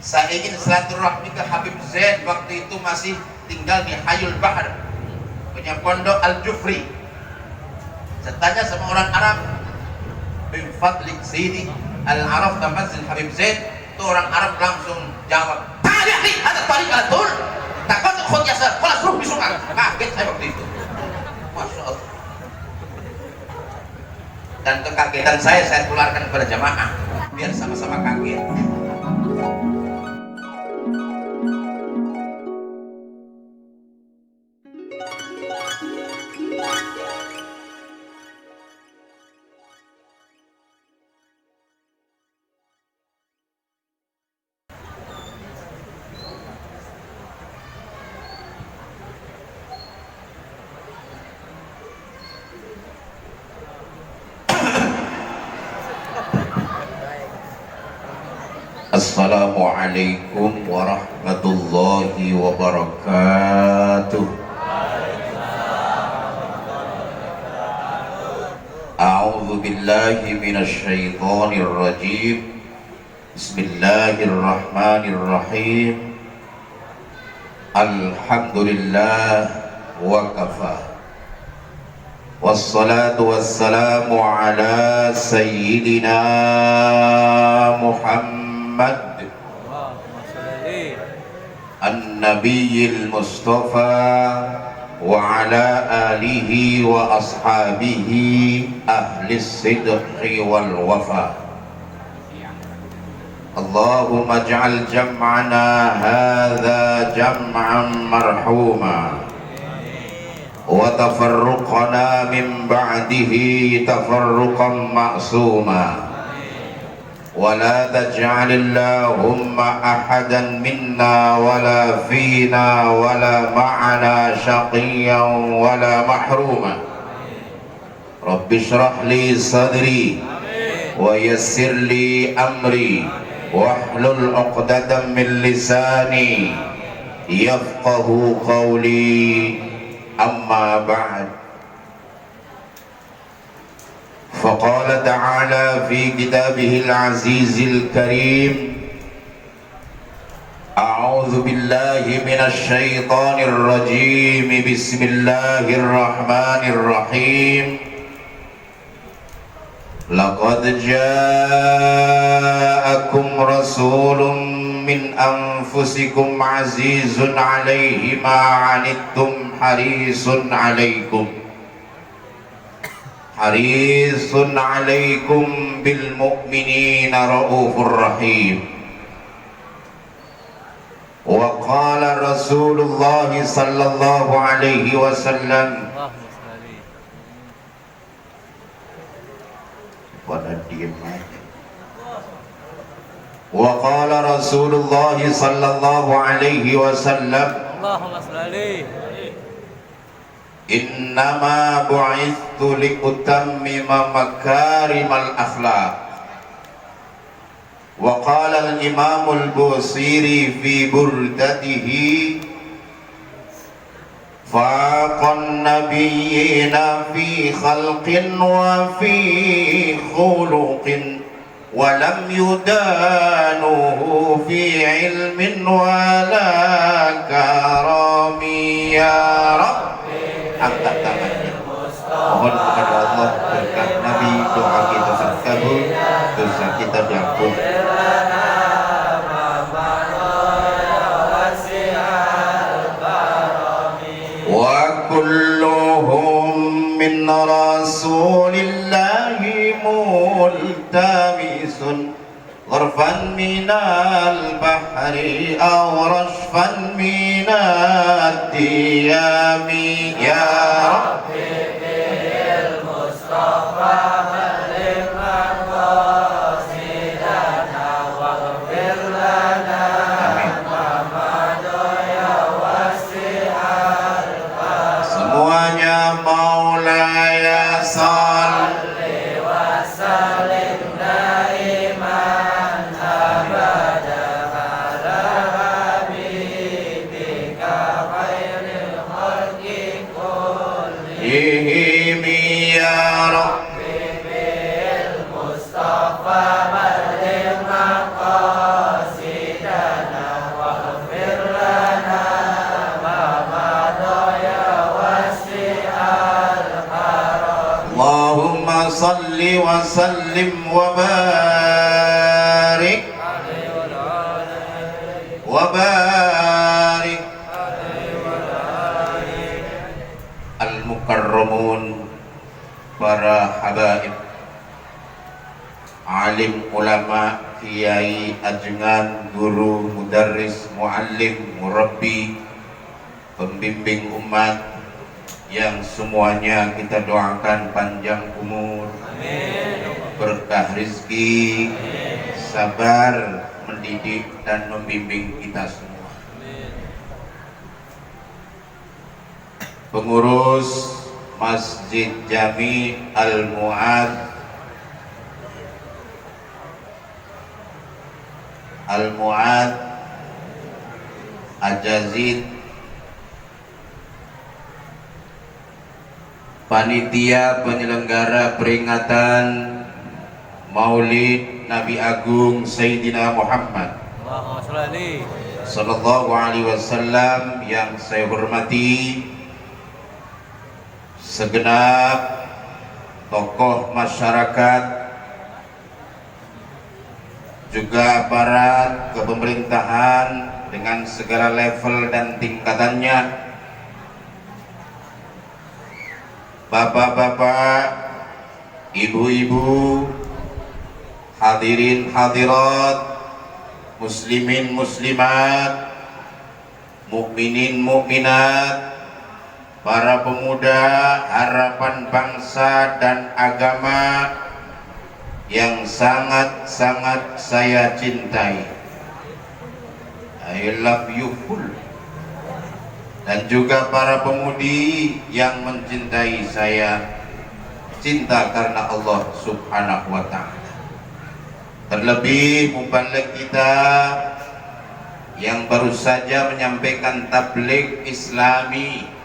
Saya ingin silaturahmi ke Habib Zain, waktu itu masih tinggal di Hayul Bahar, punya pondok Al-Jufri. Saya tanya sama orang Arab, "Min fadlik Sayyidi Al-Araf Tamazil Habib Zain?" Itu orang Arab langsung jawab, "Tarihi, ada tarik al-tul, takut khud yasar, kelas ruh bisukan." Kaget saya waktu itu. Masya Allah. Dan kekagetan saya tularkan kepada jamaah biar sama-sama kaget. Assalamualaikum warahmatullahi wabarakatuh. A'udzu billahi minasy syaithanir rajim. Bismillahirrahmanirrahim. Alhamdulillah wa kafa. Wassalatu wassalamu ala sayyidina Muhammad An-Nabiyil Mustafa wa ala alihi wa ashabihi ahlis sidqi wal wafa. Allahumma ij'al jam'ana hadha jam'an marhuma wa tafarruqana min ba'dihi tafarruqan ma'suma. ولا تجعل اللهم أحدا منا ولا فينا ولا معنا شقيا ولا محروما. رب اشرح لي صدري ويسر لي أمري واحلل عقدة من لساني يفقه قولي. أما بعد، فقال تعالى في كتابه العزيز الكريم: أعوذ بالله من الشيطان الرجيم، بسم الله الرحمن الرحيم. لقد جاءكم رسول من أنفسكم عزيز عليه ما عنتم حريص عليكم بالمؤمنين رؤوف رحيم. وقال رسول الله صلى الله عليه وسلم: وقال رسول الله صلى الله عليه وسلم: Innama bu'ithtu liutammima makarimal akhlaq. Wa qala al-imam al-Busiri fi burdatihi: faqan nabiyyina fi khalqin wa fi khuluqin wa lam yudanuhu fi ilmin wa la karami. Ya Rabb, angkat tangannya, mohon kepada Allah berkat Nabi, doa kita terkabul, dosa kita diampun. Wa kulluhum min rasulillahi multamisun غرفا من البحر أو رشفا من الديام. يا رب بالمصطفى بلغ مقاصدنا واغفر لنا محمد يا واسع الكرم. Semuanya Maulaya salli wa sallim daiman abada ala habibika khairil khalqi kulli. salli wa sallim wa barik al-mukarramun, para habaib, alim, ulama, kiai, ajengan, guru, mudarris, muallim, murabbi, pembimbing umat yang semuanya kita doakan panjang umur, berkah rezeki, sabar mendidik dan membimbing kita semua. Pengurus Masjid Jami Al-Mu'ad Al-Jazid, panitia penyelenggara peringatan Maulid Nabi Agung Sayyidina Muhammad sallallahu alaihi wasallam yang saya hormati, segenap tokoh masyarakat, juga aparat kepemerintahan dengan segala level dan tingkatannya, bapak-bapak, ibu-ibu, hadirin hadirat, muslimin muslimat, mukminin mukminat, para pemuda harapan bangsa dan agama yang sangat-sangat saya cintai. I love you full. Dan juga para pemudi yang mencintai saya, cinta karena Allah Subhanahu wa ta'ala. Terlebih mubalik kita yang baru saja menyampaikan tabligh Islami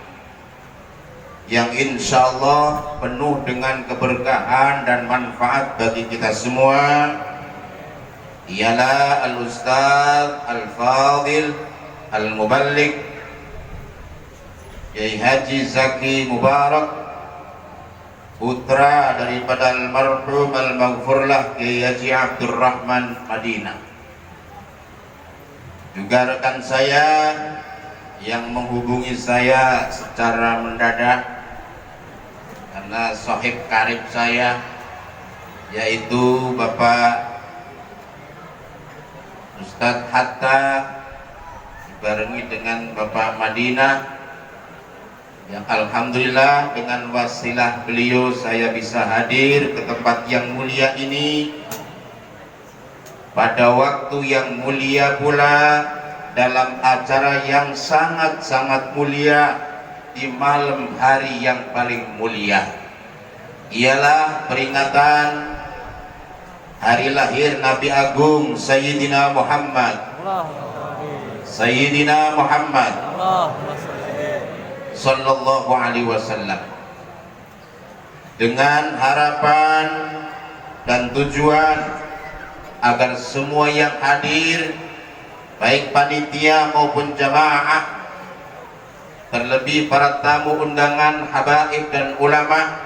yang insya Allah penuh dengan keberkahan dan manfaat bagi kita semua, ialah Al-Ustaz Al-Fadil Al-Muballigh Kiai Haji Zaki Mubarak, putra daripada almarhum al-maghfurlah Kiai Haji Abdurrahman Madinah. Juga rekan saya yang menghubungi saya secara mendadak karena sahib karib saya, yaitu Bapak Ustadz Hatta dibarengi dengan Bapak Madinah, yang alhamdulillah dengan wasilah beliau saya bisa hadir ke tempat yang mulia ini pada waktu yang mulia pula, dalam acara yang sangat-sangat mulia di malam hari yang paling mulia, ialah peringatan hari lahir Nabi Agung Sayyidina Muhammad sallallahu alaihi wasallam, dengan harapan dan tujuan agar semua yang hadir, baik panitia maupun jamaah, terlebih para tamu undangan, habaib dan ulama,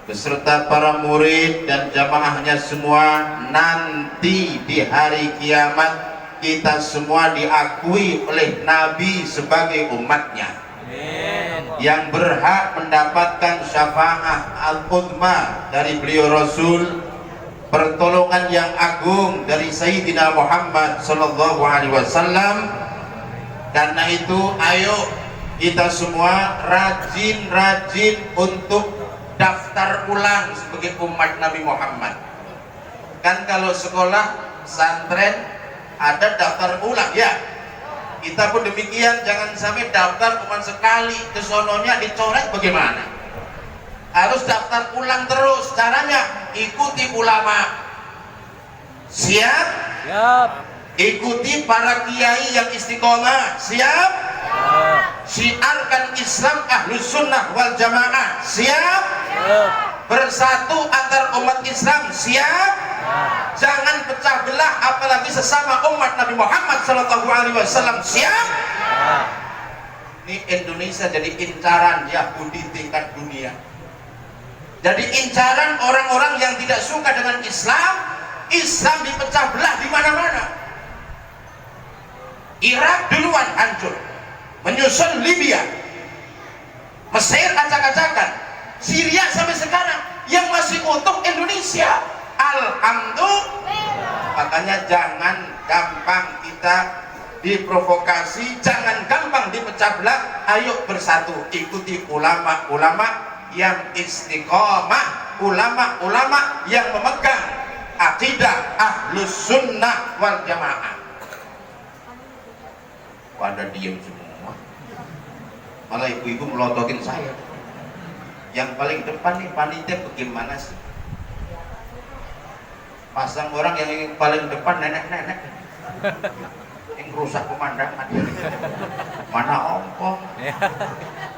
beserta para murid dan jamaahnya semua, nanti di hari kiamat kita semua diakui oleh Nabi sebagai umatnya yang berhak mendapatkan syafaat al-qudma dari beliau Rasul, pertolongan yang agung dari Sayyidina Muhammad sallallahu alaihi wasallam. Karena itu ayo kita semua rajin-rajin untuk daftar ulang sebagai umat Nabi Muhammad. Kan kalau sekolah santren ada daftar ulang ya, kita pun demikian. Jangan sampai daftar cuma sekali, kesononya dicoret, bagaimana? Harus daftar ulang terus. Caranya ikuti ulama, siap? Siap. Ikuti para kiai yang istiqomah, siap? Syiarkan Islam Ahlus Sunnah wal Jamaah, siap? Bersatu antar umat Islam, siap? Jangan pecah belah, apalagi sesama umat Nabi Muhammad sallallahu alaihi wasallam, siap? Ini Indonesia jadi incaran Yahudi tingkat dunia. Jadi incaran orang-orang yang tidak suka dengan Islam, Islam dipecah belah di mana-mana. Irak duluan hancur, menyusul Libya, Mesir acak-acakan, Syria sampai sekarang, yang masih utuh Indonesia. Alhamdulillah. Makanya jangan gampang kita diprovokasi, jangan gampang dipecah belah. Ayo bersatu, ikuti ulama-ulama yang istiqomah, ulama-ulama yang memegang akidah Ahlus Sunnah wal Jamaah. Pada diam semua, malah ibu-ibu melototin saya. Yang paling depan nih panitia bagaimana sih? Pasang orang yang paling depan nenek-nenek yang rusak pemandangan. Mana ongkong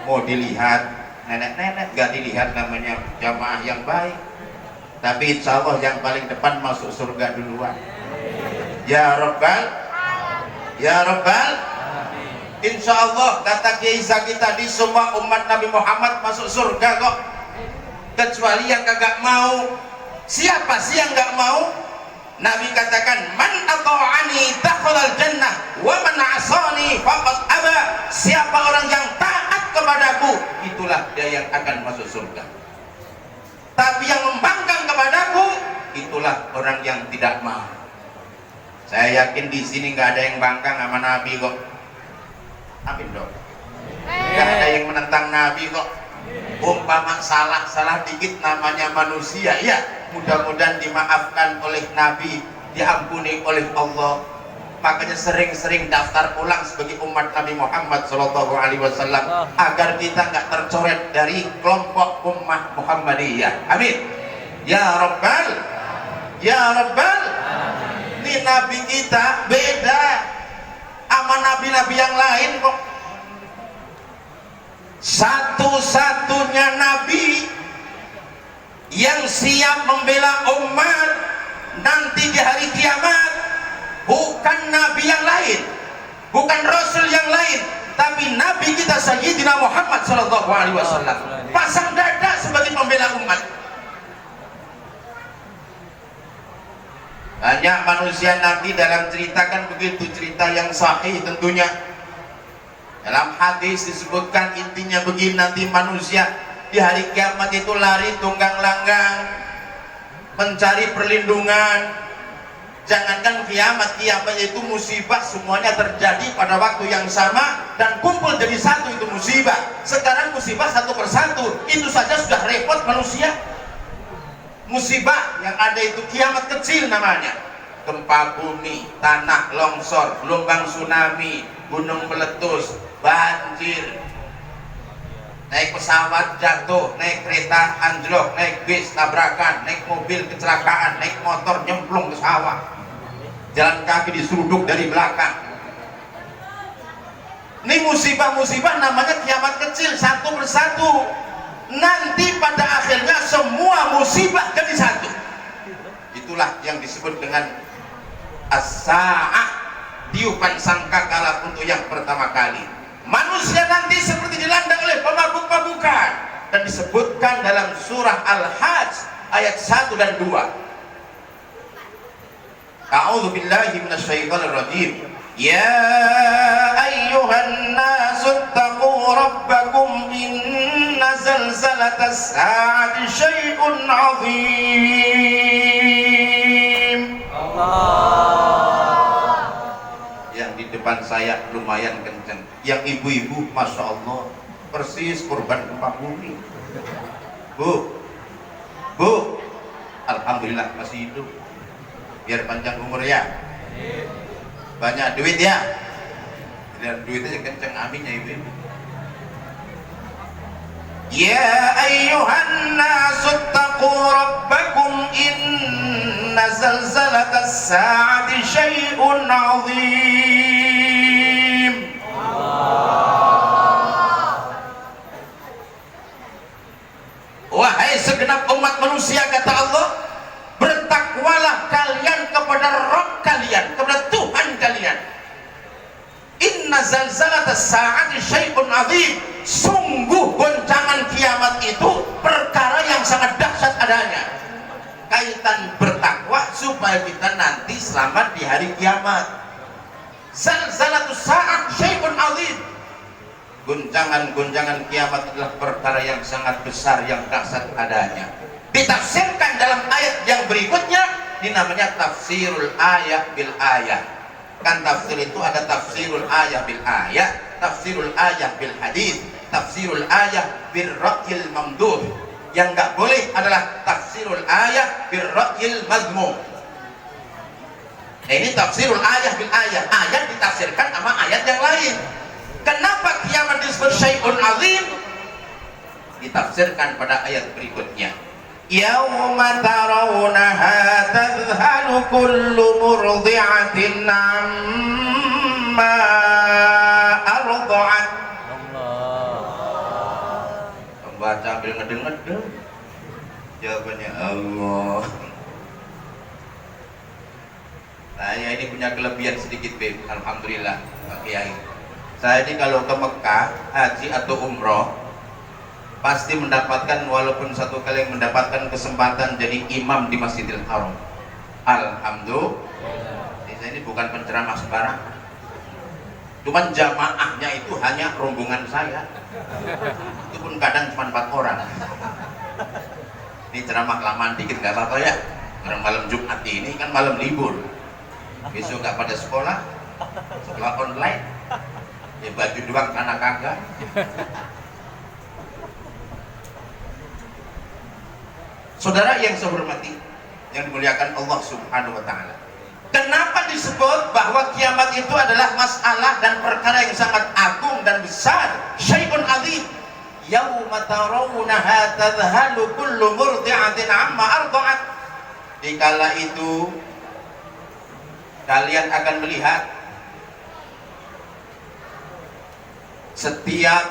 mau dilihat nenek-nenek, gak dilihat namanya jamaah yang baik. Tapi insya Allah yang paling depan masuk surga duluan. Ya Rabbal, ya Rabbal. Insya Allah kata Kiai Zaki tadi, semua umat Nabi Muhammad masuk surga kok, kecuali yang kagak mau. Siapa sih yang gak mau? Nabi katakan, man ata'ani dakhalal jannah wa man asani faqad aba. Siapa orang yang taat kepadaku, itulah dia yang akan masuk surga. Tapi yang membangkang kepadaku, itulah orang yang tidak mau. Saya yakin di sini nggak ada yang bangkang sama Nabi kok. Amin dong. Nggak ada yang menentang Nabi kok. Umpama salah dikit namanya manusia, ya mudah-mudahan dimaafkan oleh Nabi, diampuni oleh Allah. Makanya sering-sering daftar ulang sebagai umat Nabi Muhammad SAW agar kita nggak tercoret dari kelompok ummah Muhammadiyah. Amin. Ya Rabbal, ya Rabbal. Ini Nabi kita beda sama nabi-nabi yang lain kok. Satu-satunya nabi yang siap membela umat nanti di hari kiamat bukan nabi yang lain, bukan rasul yang lain, tapi nabi kita Sayyidina Muhammad SAW. Pasang dada sebagai pembela umat. Banyak manusia nanti dalam cerita kan begitu, cerita yang sahih tentunya. Dalam hadis disebutkan intinya begini, nanti manusia di hari kiamat itu lari tunggang langgang mencari perlindungan. Jangankan kiamat itu musibah semuanya terjadi pada waktu yang sama dan kumpul jadi satu, itu musibah. Sekarang musibah satu persatu, itu saja sudah repot manusia. Musibah yang ada itu kiamat kecil namanya. Gempa bumi, tanah longsor, gelombang tsunami, gunung meletus, banjir, naik pesawat jatuh, naik kereta anjlok, naik bis tabrakan, naik mobil kecelakaan, naik motor nyemplung ke sawah, jalan kaki diseruduk dari belakang. Ini musibah-musibah namanya kiamat kecil, satu persatu. Nanti pada akhirnya semua musibah jadi satu. Itulah yang disebut dengan as-sa'ah, tiupan sangkakala untuk yang pertama kali. Manusia nanti seperti dilanda oleh pemabuk-mabukan, dan disebutkan dalam surah Al-Hajj ayat 1 dan 2. A'udzu billahi minasyaitonir rajim. Ya ayyuhan nasu taqu rabbakum inna zalzalatas sa'ati syai'un 'adzim. Allah. Yang di depan saya lumayan kenceng, yang ibu-ibu Masya Allah persis korban gempa bumi. Bu, alhamdulillah masih hidup, biar panjang umur ya, banyak duit ya, dan duitnya kenceng, amin ya ibu. Ya ayyuhan nasu taqu rabbakum inna zalzalatas sa'ati syai'un 'adzim. Wahai segenap umat manusia, kata Allah, bertakwalah kalian kepada Rabb kalian, kepada Tuhan kalian. Inna zalzalatas sa'ati syai'un 'adzim. Sungguh goncangan kiamat itu perkara yang sangat adanya. Kaitan bertakwa supaya kita nanti selamat di hari kiamat. Zalzalatus sa'ah syai'un 'adzim. Guncangan-guncangan kiamat adalah perkara yang sangat besar, yang dahsyat adanya. Ditafsirkan dalam ayat yang berikutnya, ini namanya tafsirul ayat bil ayat. Kan tafsir itu ada tafsirul ayat bil ayat, tafsirul ayat bil hadis, tafsirul ayat bil ra'yil mamduh. Yang nggak boleh adalah tafsirul ayat bil ra'yil mazmum. Ini tafsirul ayat bil ayat. Ayat ditafsirkan sama ayat yang lain. Kenapa kiamat disebut syai'un azim? Ditafsirkan pada ayat berikutnya. Yauma tarawunaha tadhhalu kullu murdi'atin amma arda'at. Pembaca ambil ngedeng-ngedeng. Jawabannya Allah. Saya ini punya kelebihan sedikit, Beb. Alhamdulillah, Pak Kiai. Saya ini kalau ke Mekah, haji atau umroh, pasti mendapatkan, walaupun satu kali mendapatkan kesempatan jadi imam di Masjidil Haram. Alhamdulillah. Saya ini bukan penceramah sembarangan. Cuman jamaahnya itu hanya rombongan saya. Itu pun kadang cuma 4 orang. Ini ceramah kelamaan dikit, gak apa-apa ya. Karena malam Jumat ini kan malam libur. Besok gak pada sekolah, sekolah online. Ya baju doang karena kagak. Saudara yang saya hormati, yang dimuliakan Allah Subhanahu wa taala. Kenapa disebut bahwa kiamat itu adalah masalah dan perkara yang sangat agung dan besar, syai'un azim. Yauma tarawunaha tadhhalu kullu murdi'atin amma arda'at. Dikala itu kalian akan melihat setiap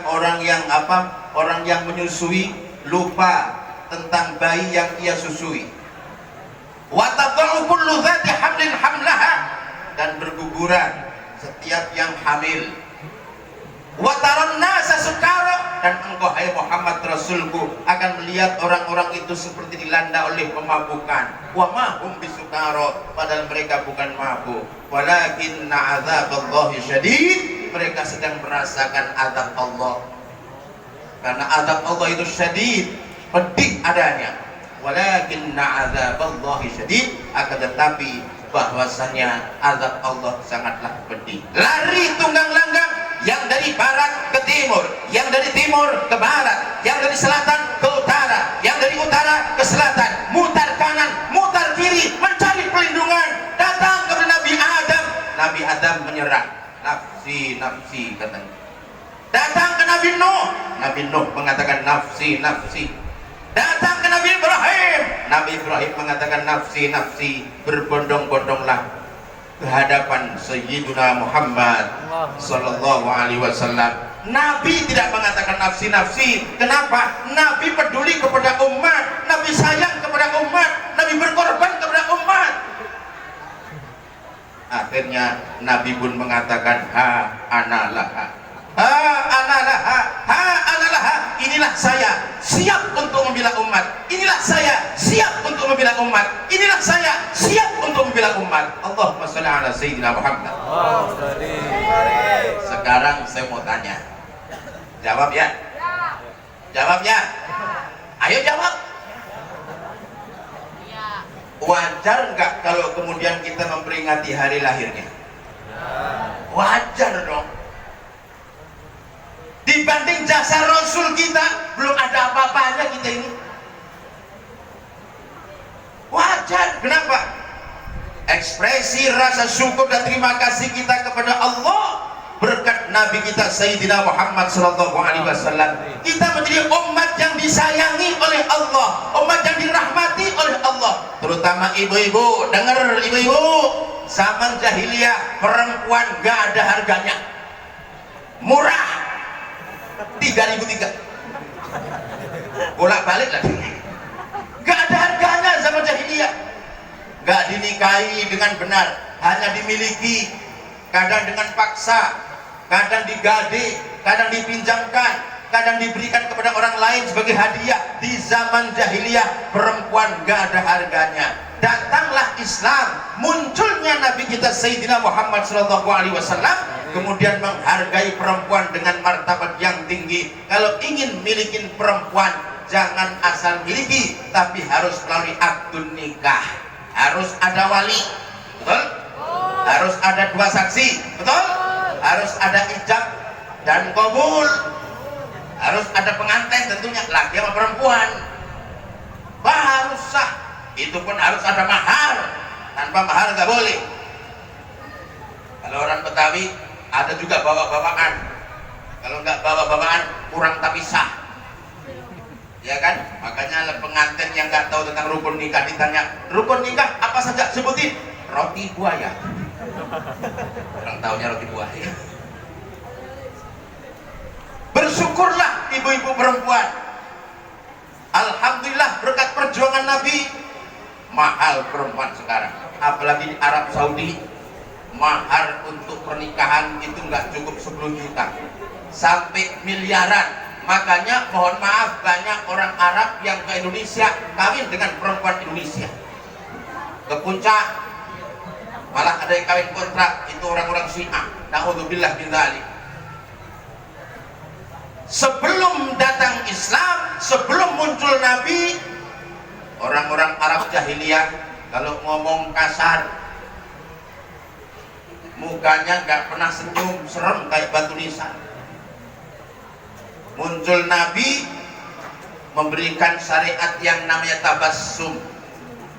orang yang orang yang menyusui lupa tentang bayi yang ia susui. Wa tad'u kullu dzati hamlin hamlaha, dan berguguran setiap yang hamil. Wa taran nasa sukara, dan engkau hai Muhammad Rasulku akan melihat orang-orang itu seperti dilanda oleh pemabukan. Wa ma hum bisukara, padahal mereka bukan mabuk. Walakinna adzaballahi syadid, mereka sedang merasakan azab Allah. Karena azab Allah itu syadid, pedih adanya. Walakinna adzaballahi syadid, akan tetapi bahwasanya azab Allah sangatlah pedih. Lari tunggang langgang, yang dari barat ke timur, yang dari timur ke barat, yang dari selatan ke utara, yang dari utara ke selatan, mutar kanan, mutar kiri, mencari perlindungan. Datang kepada Nabi Adam. Nabi Adam menyerah. Nafsi, nafsi katanya. Datang ke Nabi Nuh. Nabi Nuh mengatakan nafsi, nafsi. Datang ke Nabi Ibrahim. Nabi Ibrahim mengatakan nafsi, nafsi. Berbondong-bondonglah ke hadapan Sayyiduna Muhammad sallallahu alaihi wasallam. Nabi tidak mengatakan nafsi, nafsi. Kenapa? Nabi peduli kepada umat, Nabi sayang kepada umat, Nabi berkorban kepada umat. Akhirnya Nabi pun mengatakan ha analaha, ha analaha, ha analaha. Inilah saya siap untuk membela umat. Inilah saya siap untuk membela umat. Inilah saya siap untuk membela umat. Allahumma shalli ala sayyidina Muhammad. Sekarang saya mau tanya. Jawab ya. Jawab ya. Ayo jawab. Wajar nggak kalau kemudian kita memperingati hari lahirnya? Wajar dong. Dibanding jasa Rasul kita, belum ada apa-apanya kita ini. Wajar. Kenapa? Ekspresi rasa syukur dan terima kasih kita kepada Allah berkat Nabi kita Sayyidina Muhammad sallallahu alaihi wasallam. Kita menjadi umat yang disayangi oleh Allah, umat yang dirahmati oleh Allah. Terutama ibu-ibu, dengar ibu-ibu, zaman jahiliyah perempuan gak ada harganya, murah, 3.003, bolak-balik lagi, gak ada harganya zaman jahiliyah. Gak dinikahi dengan benar, hanya dimiliki, kadang dengan paksa, kadang digade, kadang dipinjamkan, kadang diberikan kepada orang lain sebagai hadiah. Di zaman jahiliyah perempuan gak ada harganya. Datanglah Islam, munculnya Nabi kita Sayyidina Muhammad SAW, kemudian menghargai perempuan dengan martabat yang tinggi. Kalau ingin milikin perempuan, jangan asal miliki, tapi harus melalui akdun nikah. Harus ada wali, betul? Harus ada 2 saksi, betul? Harus ada ijab dan qabul. Harus ada pengantin tentunya, laki sama perempuan. Baru sah. Itu pun harus ada mahar. Tanpa mahar nggak boleh. Kalau orang Betawi ada juga bawa-bawaan. Kalau nggak bawa-bawaan kurang tapi sah. Ya kan? Makanya pengantin yang nggak tahu tentang rukun nikah ditanya, rukun nikah apa saja? Sebutin. Roti buaya. Orang taunya roti buaya. Bersyukurlah ibu-ibu perempuan. Alhamdulillah berkat perjuangan Nabi, mahal perempuan sekarang. Apalagi di Arab Saudi, mahar untuk pernikahan itu nggak cukup 10 juta, sampai miliaran. Makanya mohon maaf, banyak orang Arab yang ke Indonesia kawin dengan perempuan Indonesia. Ke puncak malah ada yang kawin kontrak, itu orang-orang Syiah. Na'udzubillah min dzalik. Sebelum datang Islam, sebelum muncul Nabi, orang-orang Arab jahiliyah kalau ngomong kasar, mukanya nggak pernah senyum, serem kayak batu nisan. Muncul Nabi, memberikan syariat yang namanya tabassum.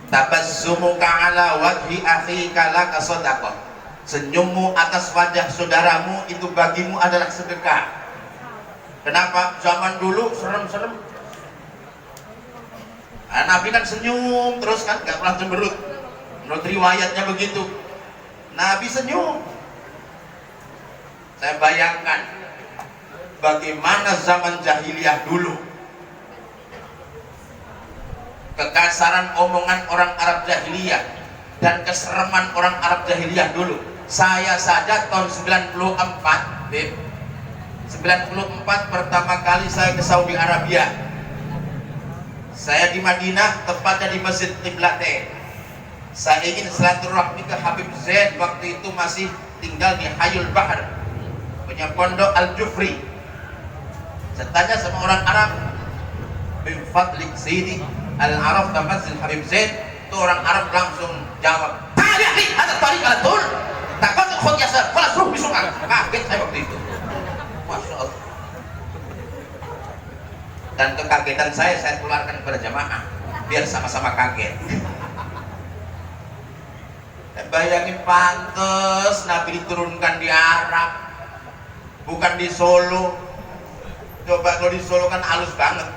Tabassumuka ala wajhi akhika laka shadaqah. Senyummu atas wajah saudaramu itu bagimu adalah sedekah. Kenapa? Zaman dulu serem-serem. Nah, Nabi kan senyum terus kan, gak pernah cemberut. Menurut riwayatnya begitu. Nabi senyum. Saya bayangkan bagaimana zaman jahiliyah dulu. Kekasaran omongan orang Arab jahiliyah dan kesereman orang Arab jahiliyah dulu. Saya saja tahun 94, Beb, 94 pertama kali saya ke Saudi Arabia. Saya di Madinah, tepatnya di Masjid Qiblatain. Saya ingin silaturahmi ke Habib Zaid, waktu itu masih tinggal di Hayul Bahar, punya pondok Al-Jufri. Saya tanya sama orang Arab, "Min fadlik Sayyidi, Al-Araf Masjid Habib Zaid?" Itu orang Arab langsung jawab, "Tarihi, ada tariq al-tul, takut khud yasar, falas ruh bisuka." Kaget saya waktu itu. Masya Allah. Dan kekagetan saya keluarkan kepada jamaah biar sama-sama kaget. Bayangin, pantes Nabi diturunkan di Arab, bukan di Solo. Coba kalau di Solo kan halus banget.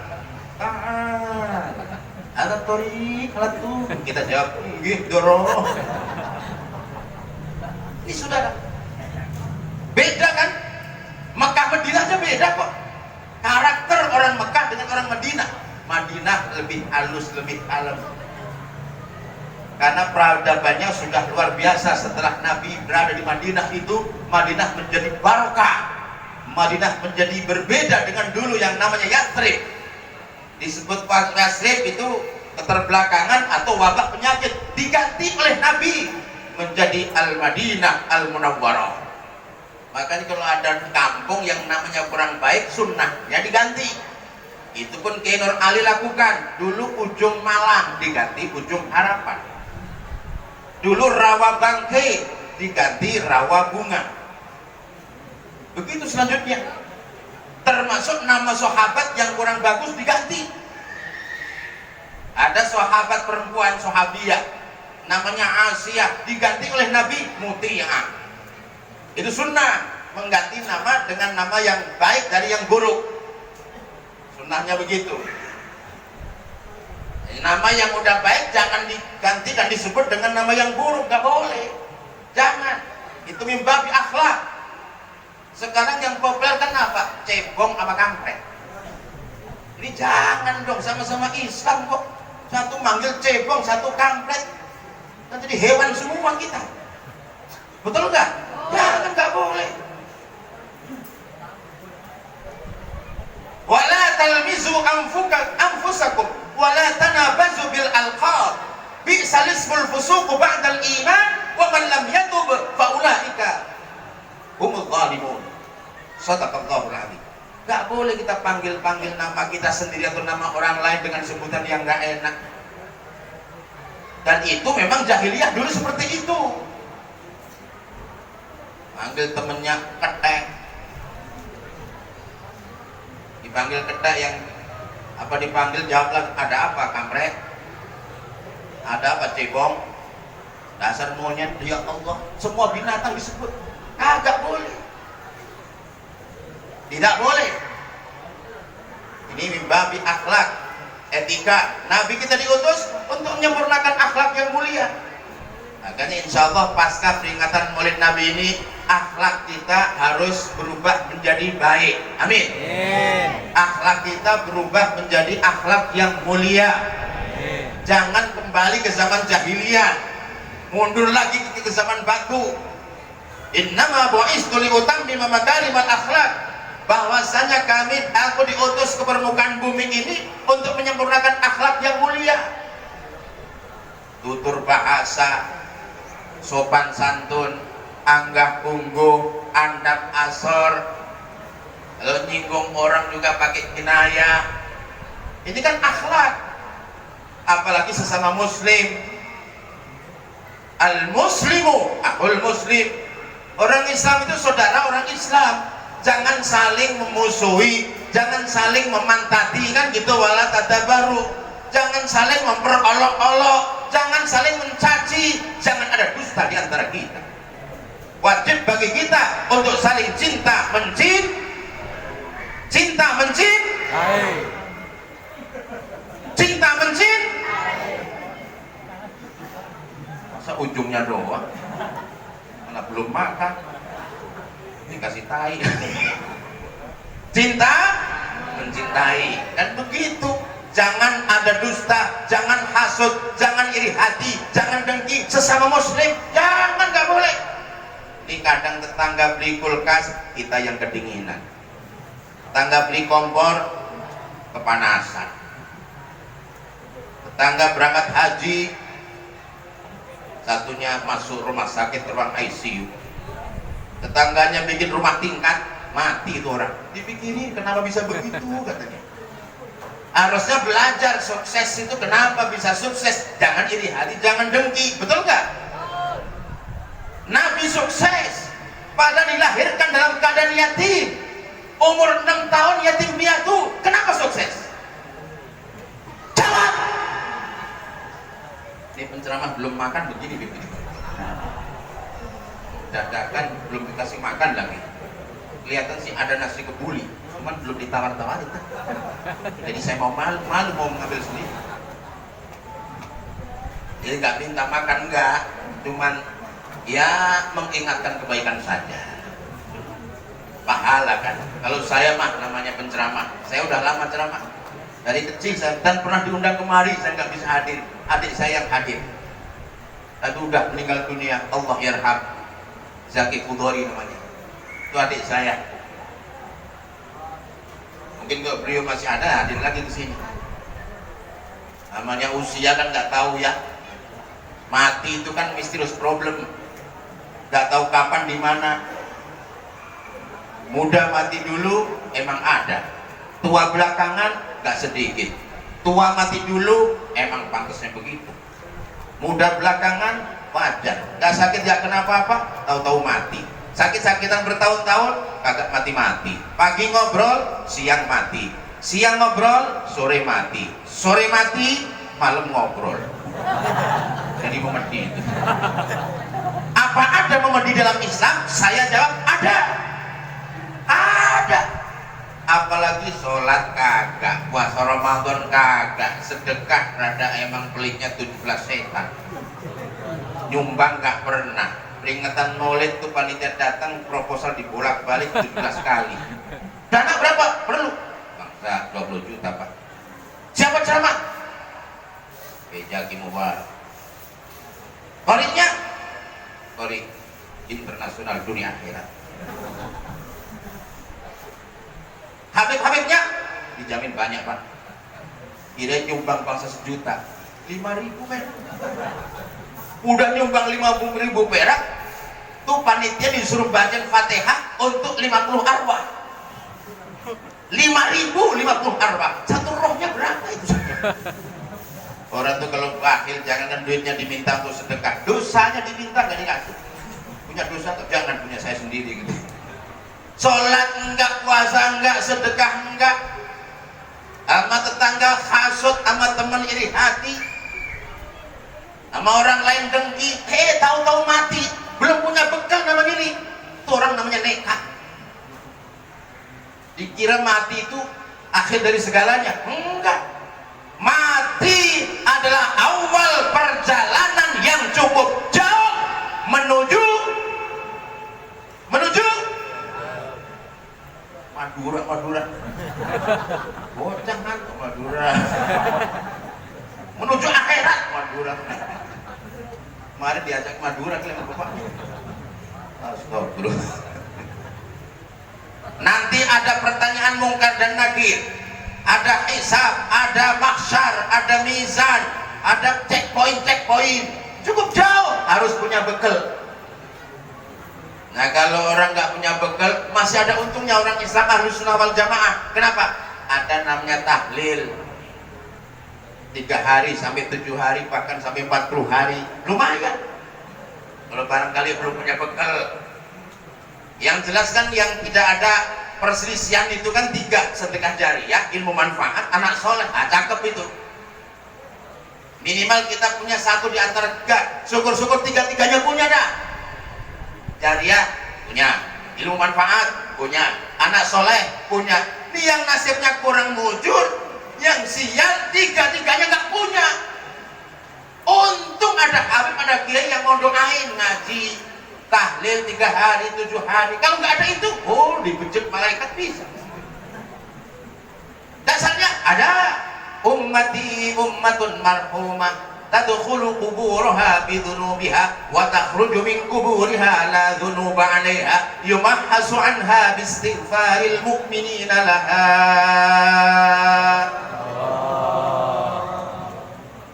Ada tori kalau tuh kita jawab, "Nggih, doro." Ini saudara, beda kan? Mekah Madinah aja beda kok. Karakter orang Mekah dengan orang Madinah. Madinah lebih halus, lebih kalem. Karena peradabannya sudah luar biasa. Setelah Nabi berada di Madinah itu, Madinah menjadi barokah. Madinah menjadi berbeda dengan dulu yang namanya Yathrib. Disebut Yathrib itu keterbelakangan atau wabah penyakit. Diganti oleh Nabi menjadi Al-Madinah Al-Munawwarah. Makanya kalau ada kampung yang namanya kurang baik, sunnahnya diganti. Itu pun Kiai Nur Ali lakukan. Dulu Ujung Malang diganti Ujung Harapan. Dulu Rawa Bangke diganti Rawa Bunga. Begitu selanjutnya. Termasuk nama sahabat yang kurang bagus diganti. Ada sahabat perempuan, sahabiyah, namanya Asiyah, diganti oleh Nabi Muti'ah. Itu sunnah, mengganti nama dengan nama yang baik dari yang buruk. Sunnahnya begitu. Nama yang udah baik jangan diganti dan disebut dengan nama yang buruk, gak boleh. Jangan. Itu mimbabi akhlak. Sekarang yang populer kan apa? Cebong sama kampret. Ini jangan dong, sama-sama Islam kok. Satu manggil cebong, satu kampret. Kan jadi hewan semua kita. Betul nggak? Jangan, nggak boleh. Wala talmizu anfusakum wala tanabazu bil alqab. Bi'sal ismul fusuq ba'dal iman wa man lam yatub fa ulaika humudz zalimun. Shadaqallahul azim. Gak boleh kita panggil-panggil nama kita sendiri atau nama orang lain dengan sebutan yang gak enak. Dan itu memang jahiliyah dulu seperti itu. Panggil temennya ketek, dipanggil ketek, yang apa dipanggil jawablah, ada apa kampret, ada apa cebong, dasar monyet, ya Allah, semua binatang disebut. Kagak boleh, tidak boleh. Ini mimbabi akhlak, etika. Nabi kita diutus untuk menyempurnakan akhlak yang mulia. Makanya insya Allah pasca peringatan Maulid Nabi ini, akhlak kita harus berubah menjadi baik. Amin. Akhlak kita berubah menjadi akhlak yang mulia. Jangan kembali ke zaman jahiliyah, mundur lagi ke zaman batu. Innama bu'istu liutammima makarimal akhlak. Bahwasanya aku diutus ke permukaan bumi ini untuk menyempurnakan akhlak yang mulia. Tutur bahasa, sopan santun, anggah punggung, andap asor. Kalau nyinggung orang juga pakai kinayah. Ini kan akhlak. Apalagi sesama muslim. Al-muslimu akhul muslim. Orang Islam itu saudara orang Islam. Jangan saling memusuhi, jangan saling memantati, kan gitu. Wala tadabaru. Jangan saling memperolok-olok, jangan saling mencaci, jangan ada dusta di antara kita. Wajib bagi kita untuk saling cinta cinta masa ujungnya doang, malah belum makan dikasih tai. Cinta mencintai, dan begitu. Jangan ada dusta, jangan hasut, jangan iri hati, jangan dengki sesama muslim, jangan, nggak boleh. Ini kadang tetangga beli kulkas, kita yang kedinginan. Tetangga beli kompor, kepanasan. Tetangga berangkat haji, satunya masuk rumah sakit ruang ICU. Tetangganya bikin rumah tingkat, mati itu orang. Dipikirin kenapa bisa begitu, katanya. Harusnya belajar sukses itu kenapa bisa sukses. Jangan iri hati, jangan dengki, betul nggak? Nabi sukses, padahal dilahirkan dalam keadaan yatim. Umur 6 tahun yatim piatu, kenapa sukses? Jawab. Ini penceramah belum makan begini. Dadakan belum dikasih makan lagi. Kelihatan sih ada nasi kebuli, cuman belum ditawar-tawarin. Jadi saya mau malu mau mengambil sendiri. Jadi nggak minta makan, enggak, cuman ya mengingatkan kebaikan saja. Pahala kan. Kalau saya mah namanya penceramah, saya udah lama ceramah dari kecil saya, dan pernah diundang kemari saya nggak bisa hadir. Adik saya yang hadir, tapi udah meninggal dunia, Allah yarham. Zaki Khudori namanya, itu adik saya. Mungkin kalau beliau masih ada, hadir lagi ke sini. Namanya usia kan nggak tahu ya. Mati itu kan misterius problem, nggak tahu kapan di mana. Muda mati dulu emang ada, tua belakangan nggak sedikit. Tua mati dulu emang pantasnya begitu. Muda belakangan wajar, nggak sakit, nggak kenapa-apa, tahu-tahu mati. Sakit-sakitan bertahun-tahun, kagak mati-mati. Pagi ngobrol, siang mati. Siang ngobrol, sore mati. Sore mati, malam ngobrol. Jadi memedi. Apa ada memedi dalam Islam? Saya jawab ada. Ada. Apalagi sholat kagak, puasa Ramadan kagak, sedekah rada emang pelitnya 17 setan. Nyumbang nggak pernah. Peringatan Maulid tuh panitia datang, proposal dibolak-balik 17 kali. Dana berapa? Perlu. Bangsa 20 juta Pak. Siapa ceramah? Jaki Mubarak. Korinnya? Kori internasional dunia akhirat. Habib-habibnya? dijamin banyak Pak. Kira nyumbang bangsa 1 juta, 5.000 perak. Udah nyumbang 50.000 perak, tuh panitia disuruh baca Fatihah untuk 50 arwah. 50 arwah, satu rohnya berapa itu? Orang tuh kalau bakhil jangan duitnya diminta untuk sedekah, dosanya diminta gak dikasih. Punya dosa tuh jangan, punya saya sendiri gitu. Sholat enggak, puasa enggak, sedekah enggak, sama tetangga hasut, sama teman iri hati, sama orang lain dengki, tahu-tahu mati, belum punya bekal namanya ini. Itu orang namanya nekat. Dikira mati itu akhir dari segalanya. Enggak. Mati adalah awal perjalanan yang cukup jauh menuju Madura. Bocah kan Madura. Menuju akhirat Madura. Kemarin diajak Madura kelihatan bapaknya. Astagfirullah. Nanti ada pertanyaan mungkar dan nakir, ada hisab, ada mahsyar, ada mizan, ada checkpoint. Cukup jauh, harus punya bekal. Nah kalau orang nggak punya bekal, masih ada untungnya orang Islam Ahlus Sunnah wal Jamaah. Kenapa? Ada namanya tahlil 3 hari sampai 7 hari, bahkan sampai 40 hari, lumayan. Kalau barangkali belum punya bekal. Yang jelas kan yang tidak ada perselisihan itu kan 3, sedekah jariyah, ilmu manfaat, anak soleh. Nah, cakep itu. Minimal kita punya 1 di antara 3. Syukur-syukur 3-3-nya punya dah. Jariyah punya, ilmu manfaat punya, anak soleh punya. Ini yang nasibnya kurang mujur, yang sial 3-3-nya nggak punya. Untung ada habib, ada kiai yang mau doain, ngaji tahlil 3 hari, 7 hari. Kalau nggak ada itu, dibejek malaikat bisa. Dasarnya ada ummati ummatun marhumah tadkhulu quburaha bidhunubiha wa takhruju min quburiha la dhunuba 'alaiha yumahhasu 'anha biistighfaril mu'minina laha.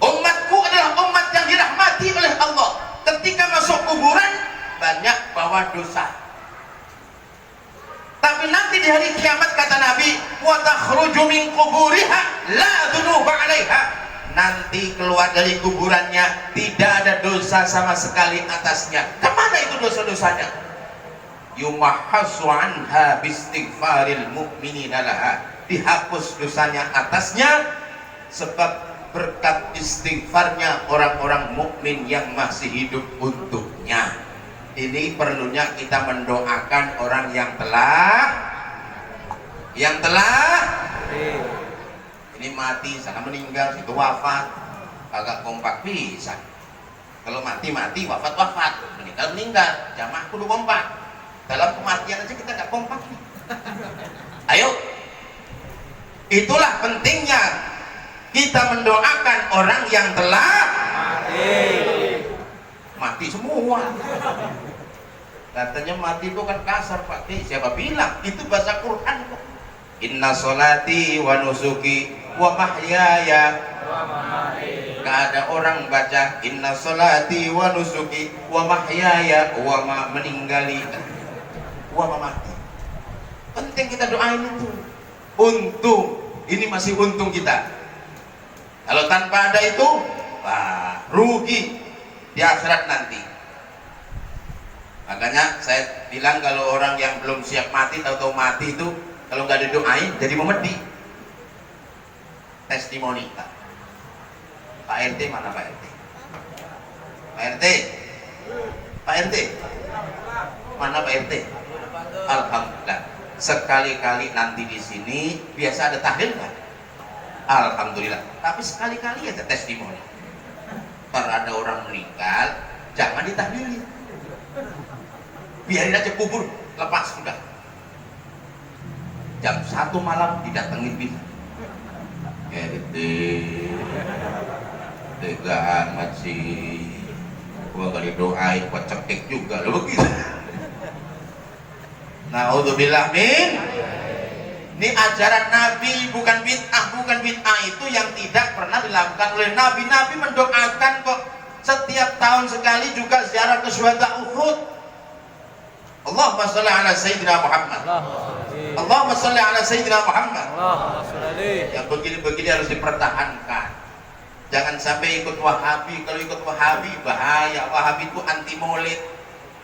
Umatku adalah umat yang dirahmati oleh Allah. Ketika masuk kuburan banyak bawa dosa, tapi nanti di hari kiamat kata Nabi, wa takhruju min quburiha la dhunuba 'alaiha, nanti keluar dari kuburannya tidak ada dosa sama sekali atasnya. Kemana itu dosa-dosanya? Yumahhasu anha bistighfaril mu'minina laha, dihapus dosanya atasnya sebab berkat istighfarnya orang-orang mukmin yang masih hidup untuknya. Ini perlunya kita mendoakan orang yang telah ini mati, sana meninggal, situ wafat, agak kompak bisa. Kalau mati, wafat, meninggal, jamaah kudu kompak. Dalam kematian aja kita nggak kompak nih. Ayo, itulah pentingnya kita mendoakan orang yang telah mati semua. Katanya mati itu kan kasar Pak. Siapa bilang? Itu bahasa Quran kok. Inna sholati wa nusuki wa mahyaya. Gak ada orang baca inna sholati wa nusuki wa mahyaya wa meninggali wa mati. Penting kita doain itu. Untung, ini masih untung kita. Kalau tanpa ada itu, rugi di akhirat nanti. Makanya saya bilang kalau orang yang belum siap mati, tahu-tahu mati itu, kalau nggak didoain jadi memedi. Testimoni Pak RT mana Pak RT? Pak RT mana Pak RT? Alhamdulillah. Sekali-kali nanti di sini biasa ada tahlil kan? Alhamdulillah. Tapi sekali-kali ada testimoni. Kalau ada orang meninggal, jangan ditahlilin. Biarin aja kubur, lepas sudah. Jam 1 malam didatengin bisa. Tega amat sih. Gua kali doain, gua cekik juga lo begitu. Naudzubillah min. Ini ajaran Nabi, bukan bid'ah. Bukan bid'ah itu yang tidak pernah dilakukan oleh Nabi. Nabi mendoakan kok. Setiap tahun sekali juga ziarah ke syuhada Uhud. Allahumma sholli ala Sayyidina Muhammad. Allahumma sholli ala Sayyidina Muhammad. Yang begini-begini harus dipertahankan. Jangan sampai ikut Wahabi. Kalau ikut Wahabi bahaya. Wahabi itu anti maulid,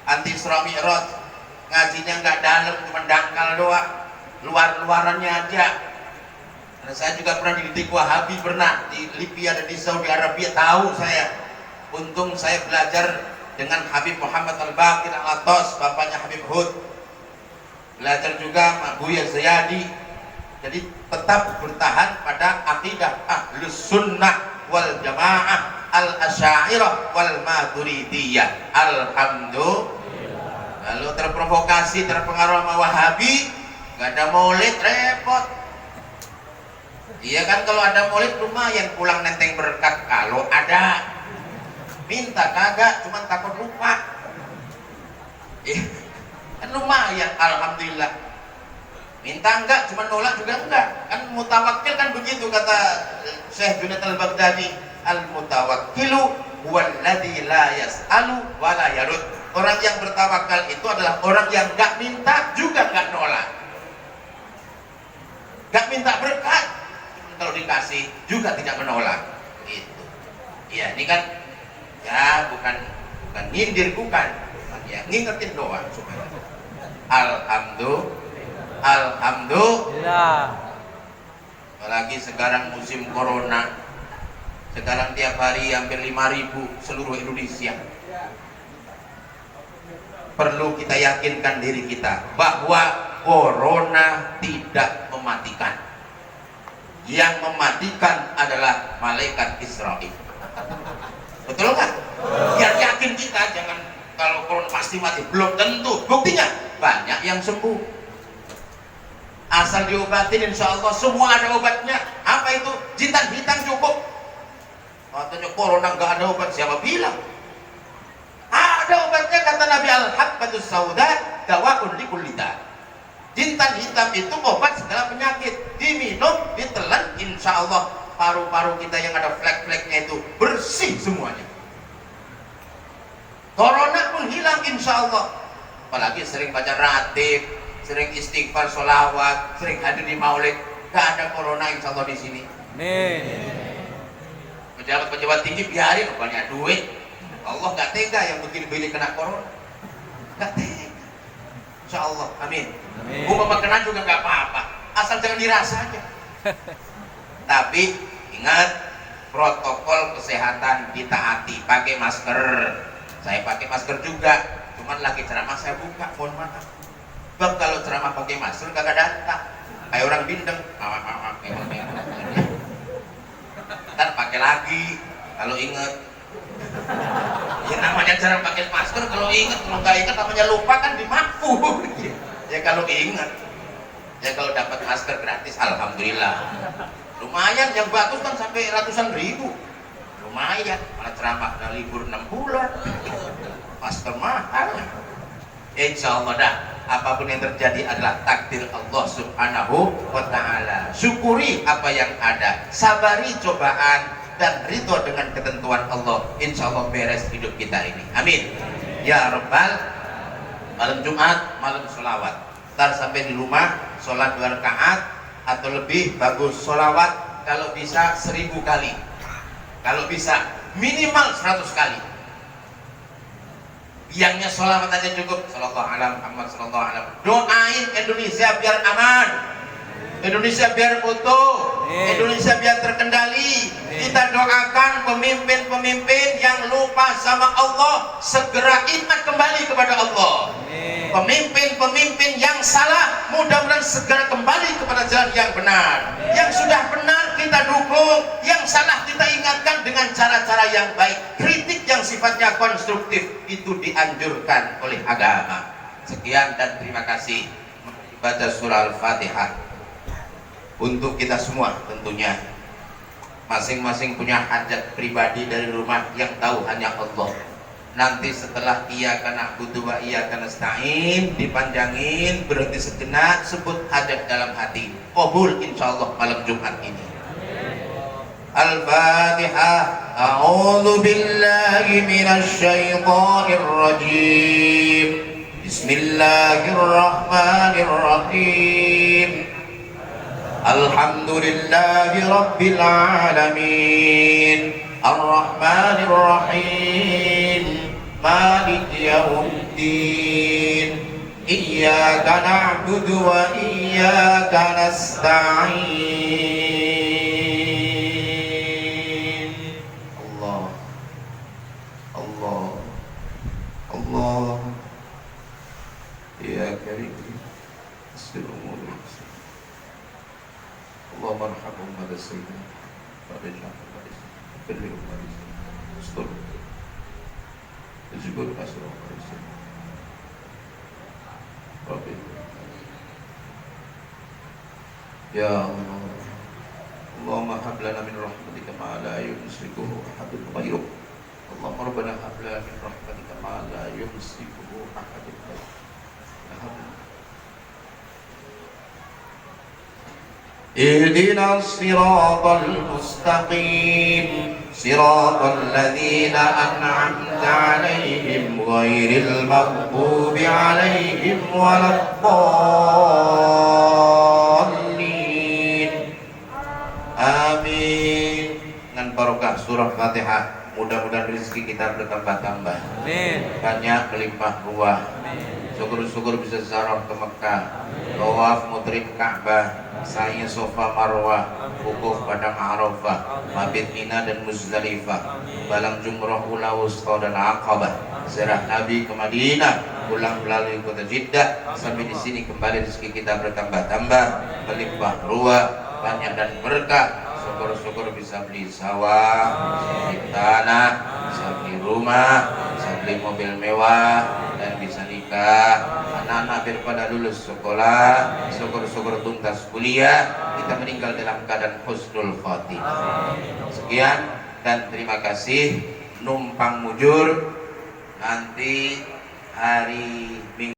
anti Isra Mi'raj. Ngajinya nggak dalam, cuma dangkal doang, luar-luarannya aja. Karena saya juga pernah dididik Wahabi, pernah di Libya dan di Saudi Arabia, tahu saya. Untung saya belajar dengan Habib Muhammad Al-Baqir Al-Atos, bapaknya Habib Hud. Belajar juga Mak Buya Zayadi. Jadi tetap bertahan pada akidah Ahlus Sunnah wal Jamaah, Al-Asy'ariyah wal Maturidiyah. Alhamdulillah. Lalu terprovokasi, terpengaruh sama Wahabi, nggak ada maulid, repot. Iya kan, kalau ada maulid lumayan pulang nenteng berkat. Kalau ada, minta kagak, cuman takut lupa. Kan lumayan, alhamdulillah. Minta enggak, cuman nolak juga enggak. Kan mutawakkil kan begitu kata Syekh Junaid Al-Baghdadi. Al-mutawakkilu huwallazi la yas'alu wa la yarud. Orang yang bertawakal itu adalah orang yang gak minta juga gak nolak, gak minta berkat, kalau dikasih juga tidak menolak. Itu ya, ini kan ya bukan nyindir, bukan ya, ngingetin doang supaya alhamdulillah. Apalagi sekarang musim corona, sekarang tiap hari hampir 5.000 seluruh Indonesia. Perlu kita yakinkan diri kita bahwa corona tidak mematikan. Yang mematikan adalah malaikat Israel. Betul nggak? Biar yakin kita, jangan kalau corona pasti mati, belum tentu. Buktinya banyak yang sembuh. Asal diobatin, insya Allah semua ada obatnya. Apa itu? Jintan hitam cukup. Katanya corona nggak ada obat, siapa bilang? Ada obatnya, kata Nabi, al-habbatus sauda dawa'un likulli da'. Jintan hitam itu obat segala penyakit. Diminum, ditelan, insya Allah paru-paru kita yang ada flek-fleknya itu bersih semuanya. Corona pun hilang insya Allah. Apalagi sering baca ratib, sering istighfar, sholawat, sering hadir di maulid. Gak ada corona insya Allah di sini. Pejabat-pejabat tinggi biarin, banyak duit. Allah nggak tega yang begini-begini kena corona, nggak tega. Insya Allah, amin. Umpama kena juga nggak apa-apa, asal jangan dirasa aja. Tapi ingat, protokol kesehatan ditaati, pakai masker. Saya pakai masker juga, cuman lagi ceramah saya buka, mohon maaf. Sebab kalau ceramah pakai masker kagak datang, kayak orang bindeng. Ntar pakai lagi, kalau inget. Ya namanya cara pakai masker, kalau ingat, kalau nggak ingat namanya lupa kan dimaku. Ya kalau ingat, ya kalau dapat masker gratis, alhamdulillah. Lumayan, yang bagus kan sampai ratusan ribu. Lumayan, malah ceramah udah libur 6 bulan. Masker mahal. Insya Allah dah, apapun yang terjadi adalah takdir Allah Subhanahu wa Ta'ala. Syukuri apa yang ada, sabari cobaan, dan ridho dengan ketentuan Allah. Insya Allah beres hidup kita ini, amin ya Rabbal. Malam Jumat, malam sholawat. Ntar sampai di rumah sholat 2 rakaat atau lebih, bagus sholawat kalau bisa 1000 kali, kalau bisa minimal 100 kali. Biangnya sholawat aja cukup. Sallallahu alaihi Muhammad sallallahu alaihi. Doain Indonesia biar aman, Indonesia biar utuh, Indonesia biar terkendali. Kita doakan pemimpin-pemimpin yang lupa sama Allah segera ingat kembali kepada Allah. Pemimpin-pemimpin yang salah mudah-mudahan segera kembali kepada jalan yang benar. Yang sudah benar kita dukung, yang salah kita ingatkan dengan cara-cara yang baik. Kritik yang sifatnya konstruktif itu dianjurkan oleh agama. Sekian dan terima kasih. Baca surah Al-Fatihah untuk kita semua. Tentunya masing-masing punya hajat pribadi dari rumah yang tahu hanya Allah. Nanti setelah iyyaka na'budu wa iyyaka nasta'in dipanjangin, berhenti sejenak, sebut hajat dalam hati, qabul insyaallah malam Jumat ini. Al-Fatihah. A'udzu billahi minasy syaithanir rajim. Bismillahirrahmanirrahim. Alhamdulillahi rabbil alamin. Ar-Rahmanir Rahim. Maliki yaumiddin. Iyyaka na'budu wa iyyaka nasta'in. Allah. Allah. Allah. Ya Karim. Assalamualaikum. Allahumma arhamhum wa sayyidina wa raja'hum wa birrihim wa astaghfirullah. Ijbur asra wa Rabbi. Ya Allah. Allahumma hab lana min rahmatika ma la yumsikuhu ahadun ghayruk. Allahumma rabbana hab lana min rahmatika ma la yumsikuhu ahadun ghayruk. اهدنا الصراط المستقيم صراط الذين أنعمت عليهم غير المغضوب عليهم ولا الضالين آمين. Dengan barokah surah Fatihah, mudah-mudahan rezeki kita bertambah-tambah. Amin. Banyak melimpah ruah. Syukur-syukur bisa ziarah ke Mekah, tawaf mutrib Ka'bah, sa'i Safa Marwah, wukuf padang Arafah, mabit Mina dan Muzdalifah, balang jumrah ula wusta dan Aqabah, ziarah Nabi ke Madinah, pulang melalui kota Jeddah, sampai di sini kembali rezeki kita bertambah-tambah, melimpah ruah, banyak dan berkah. Syukur-syukur bisa beli sawah, bisa beli tanah, bisa beli rumah, bisa beli mobil mewah, dan bisa nikah. Anak-anak biar pada lulus sekolah, syukur-syukur tuntas kuliah, kita meninggal dalam keadaan husnul khotimah. Sekian dan terima kasih. Numpang mujur nanti hari Minggu